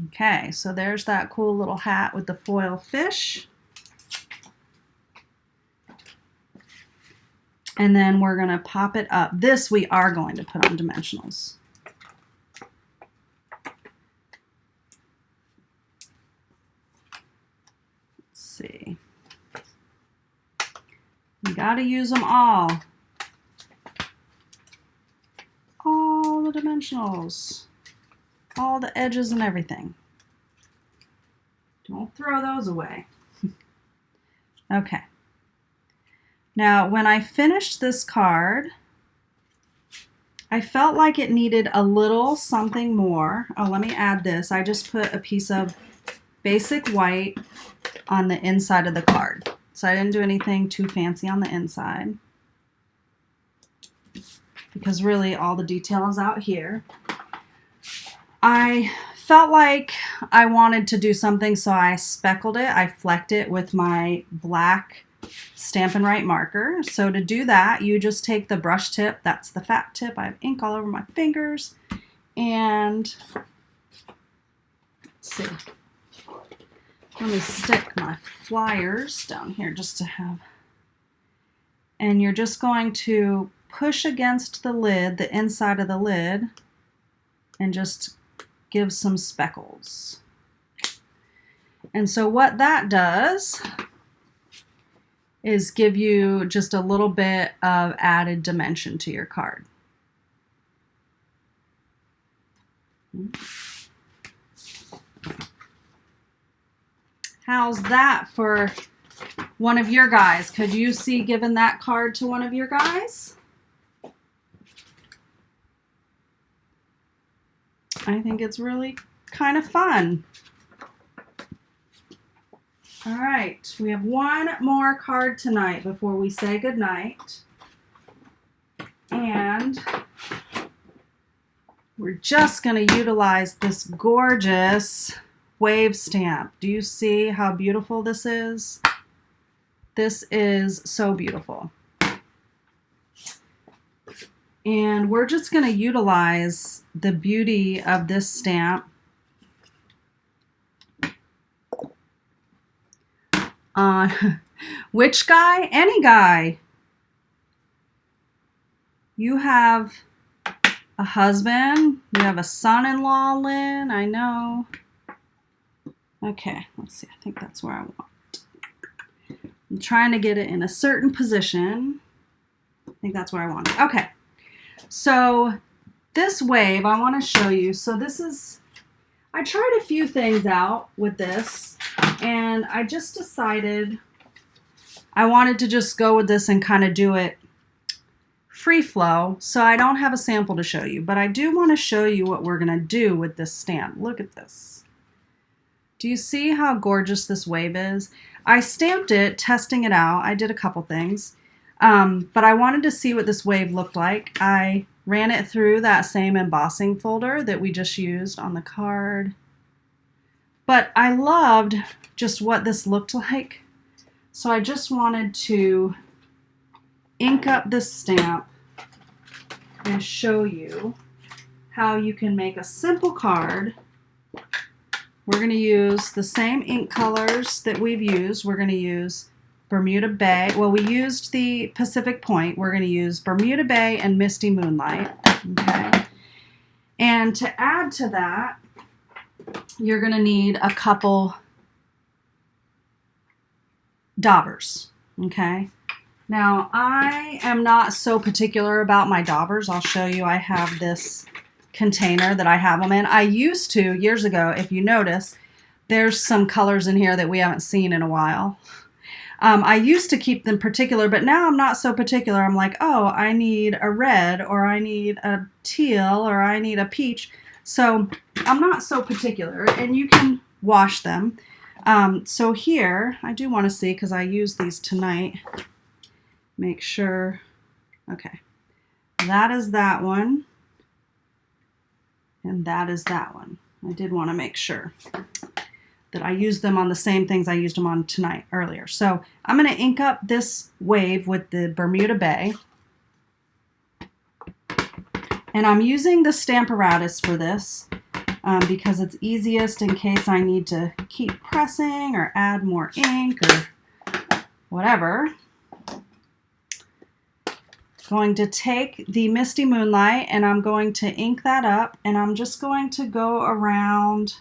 Okay, so there's that cool little hat with the foil fish. And then we're going to pop it up. This we are going to put on dimensionals. Let's see. You got to use them all. All the dimensionals. All the edges and everything. Don't throw those away. Okay. Now, when I finished this card, I felt like it needed a little something more. Oh, let me add this. I just put a piece of basic white on the inside of the card. So I didn't do anything too fancy on the inside, because really all the detail is out here. I felt like I wanted to do something, so I speckled it. I flecked it with my black Stampin' Write marker. So to do that, you just take the brush tip, that's the fat tip. I have ink all over my fingers. And let's see. Let me stick my flyers down here just to have. And you're just going to push against the lid, the inside of the lid, and just gives some speckles. And so what that does is give you just a little bit of added dimension to your card. How's that for one of your guys? Could you see giving that card to one of your guys? I think it's really kind of fun. All right, we have one more card tonight before we say goodnight. And we're just going to utilize this gorgeous wave stamp. Do you see how beautiful this is? This is so beautiful. And we're just going to utilize the beauty of this stamp on which guy? Any guy. You have a husband, you have a son-in-law, Lynn, I know. Okay, let's see, I think that's where I want. I'm trying to get it in a certain position. I think that's where I want it. Okay, so this wave I want to show you. So this is, I tried a few things out with this, and I just decided I wanted to just go with this and kind of do it free flow. So I don't have a sample to show you, but I do want to show you what we're going to do with this stamp. Look at this. Do you see how gorgeous this wave is? I stamped it, testing it out. I did a couple things, but I wanted to see what this wave looked like. I ran it through that same embossing folder that we just used on the card. But I loved just what this looked like. So I just wanted to ink up this stamp and show you how you can make a simple card. We're going to use the same ink colors that we've used. We're going to use Bermuda Bay. Well, we used the Pacific Point. We're going to use Bermuda Bay and Misty Moonlight. Okay. And to add to that, you're going to need a couple daubers. Okay. Now, I am not so particular about my daubers. I'll show you. I have this container that I have them in. I used to, years ago, if you notice, there's some colors in here that we haven't seen in a while. I used to keep them particular, but now I'm not so particular. I'm like, oh, I need a red, or I need a teal, or I need a peach. So I'm not so particular, and you can wash them. So here, I do want to see, because I use these tonight. Make sure, okay, that is that one, and that is that one. I did want to make sure that I used them on the same things I used them on tonight earlier. So I'm going to ink up this wave with the Bermuda Bay, and I'm using the Stamparatus for this because it's easiest in case I need to keep pressing or add more ink or whatever. Going to take the Misty Moonlight, and I'm going to ink that up, and I'm just going to go around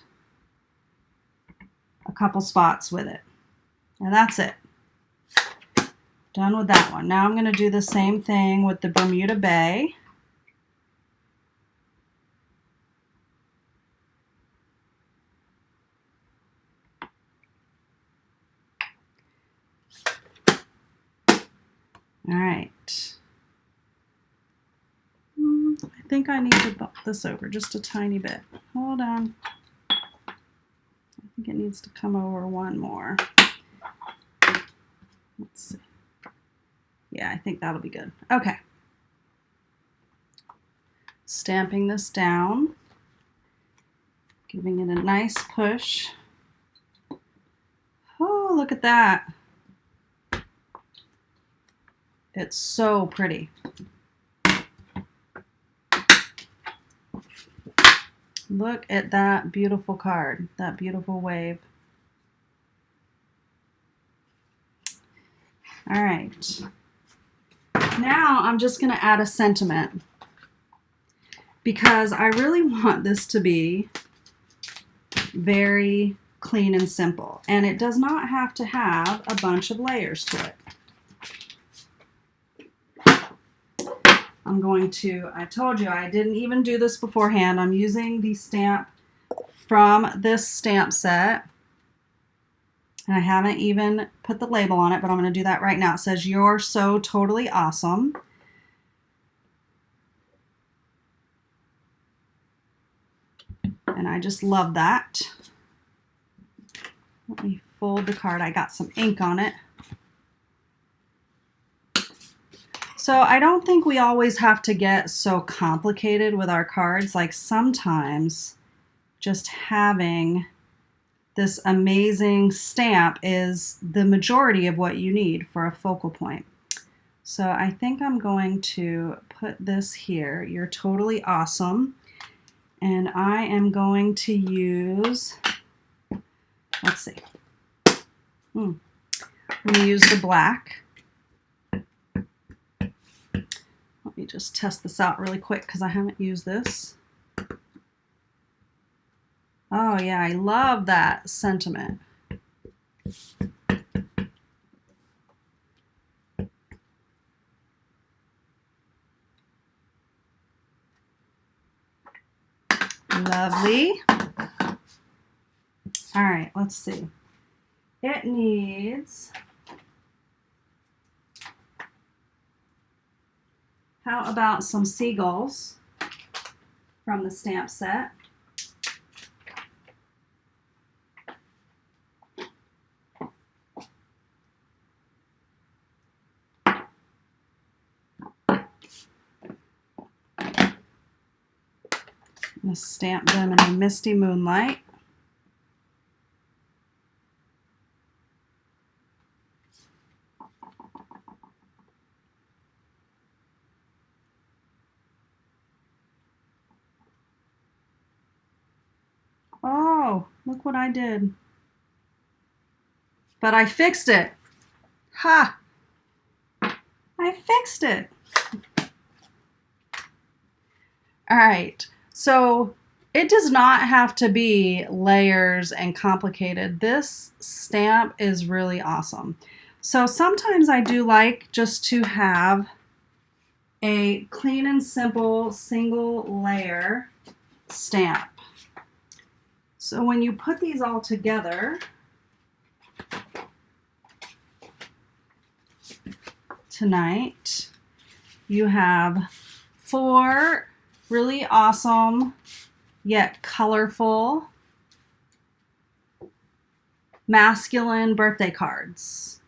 a couple spots with it. And that's it. Done with that one. Now I'm going to do the same thing with the Bermuda Bay. All right. I think I need to bump this over just a tiny bit. Hold on. I think it needs to come over one more. Let's see. Yeah, I think that'll be good. Okay. Stamping this down. Giving it a nice push. Oh, look at that. It's so pretty. Look at that beautiful card, that beautiful wave. All right. Now I'm just going to add a sentiment because I really want this to be Very clean and simple. And it does not have to have a bunch of layers to it. I'm going to, I told you I didn't even do this beforehand. I'm using the stamp from this stamp set. And I haven't even put the label on it, but I'm going to do that right now. It says, "You're so totally awesome." And I just love that. Let me fold the card. I got some ink on it. So I don't think we always have to get so complicated with our cards. Like sometimes just having this amazing stamp is the majority of what you need for a focal point. So I think I'm going to put this here. "You're totally awesome." And I am going to use, let's see. I'm going to use the black. Let me just test this out really quick because I haven't used this. Oh yeah, I love that sentiment. Lovely. All right, let's see. It needs, how about some seagulls from the stamp set? I'm going to stamp them in a misty moonlight. Oh, look what I did. But I fixed it. Ha! I fixed it. All right. So it does not have to be layers and complicated. This stamp is really awesome. So sometimes I do like just to have a clean and simple single layer stamp. So when you put these all together, tonight, you have 4 really awesome yet colorful masculine birthday cards.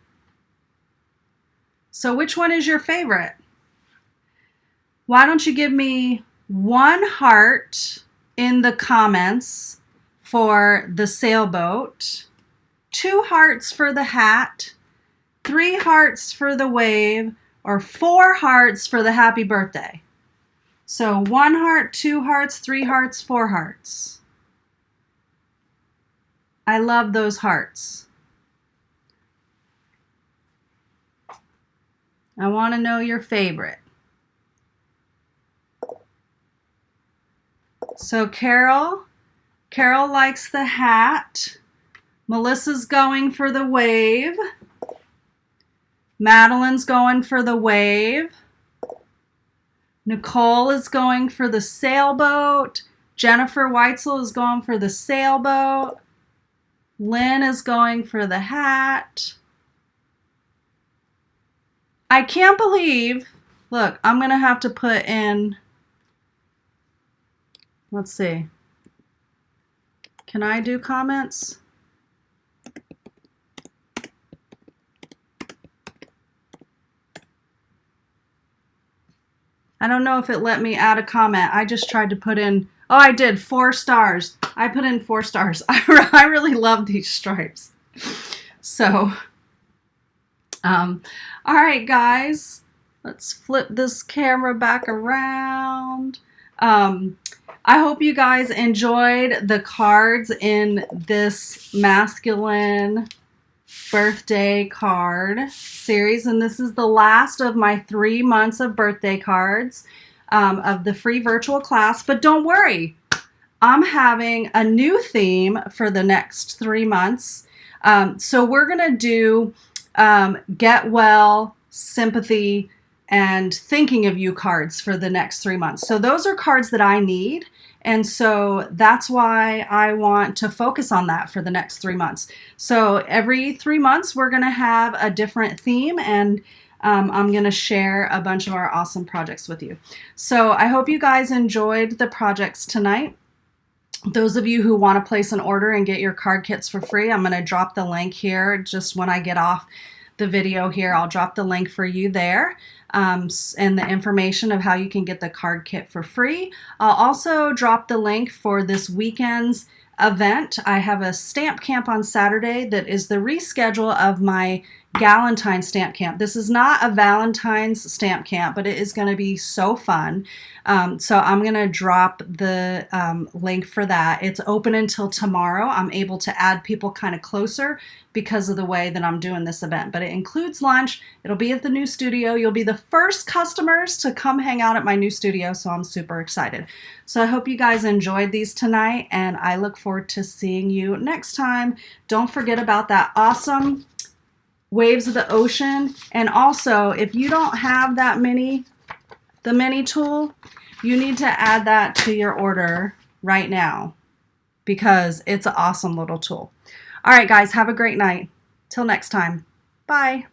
So which one is your favorite? Why don't you give me 1 heart in the comments for the sailboat, 2 hearts for the hat, 3 hearts for the wave, or 4 hearts for the happy birthday. So 1 heart, 2 hearts, 3 hearts, 4 hearts. I love those hearts. I want to know your favorite. So Carol likes the hat. Melissa's going for the wave. Madeline's going for the wave. Nicole is going for the sailboat. Jennifer Weitzel is going for the sailboat. Lynn is going for the hat. I can't believe, look, I'm going to have to put in, let's see. Can I do comments? I don't know if it let me add a comment. I just tried to put in, oh, I did 4 stars. I put in 4 stars. I really love these stripes. So, all right, guys, let's flip this camera back around. I hope you guys enjoyed the cards in this masculine birthday card series, and this is the last of my 3 months of birthday cards of the free virtual class. But don't worry, I'm having a new theme for the next 3 months. So we're going to do Get Well, Sympathy, and Thinking of You cards for the next 3 months. So those are cards that I need. And so that's why I want to focus on that for the next 3 months. So every 3 months, we're going to have a different theme, and I'm going to share a bunch of our awesome projects with you. So I hope you guys enjoyed the projects tonight. Those of you who want to place an order and get your card kits for free, I'm going to drop the link here just when I get off the video here. I'll drop the link for you there, and the information of how you can get the card kit for free. I'll also drop the link for this weekend's event. I have a stamp camp on Saturday that is the reschedule of my Galentine stamp camp. This is not a Valentine's stamp camp, but it is going to be so fun. So I'm going to drop the link for that. It's open until tomorrow. I'm able to add people kind of closer because of the way that I'm doing this event, but it includes lunch. It'll be at the new studio. You'll be the first customers to come hang out at my new studio, so I'm super excited. So I hope you guys enjoyed these tonight, and I look forward to seeing you next time. Don't forget about that awesome Waves of the Ocean. And also, if you don't have that the mini tool, you need to add that to your order right now because it's an awesome little tool. All right, guys, have a great night. Till next time. Bye.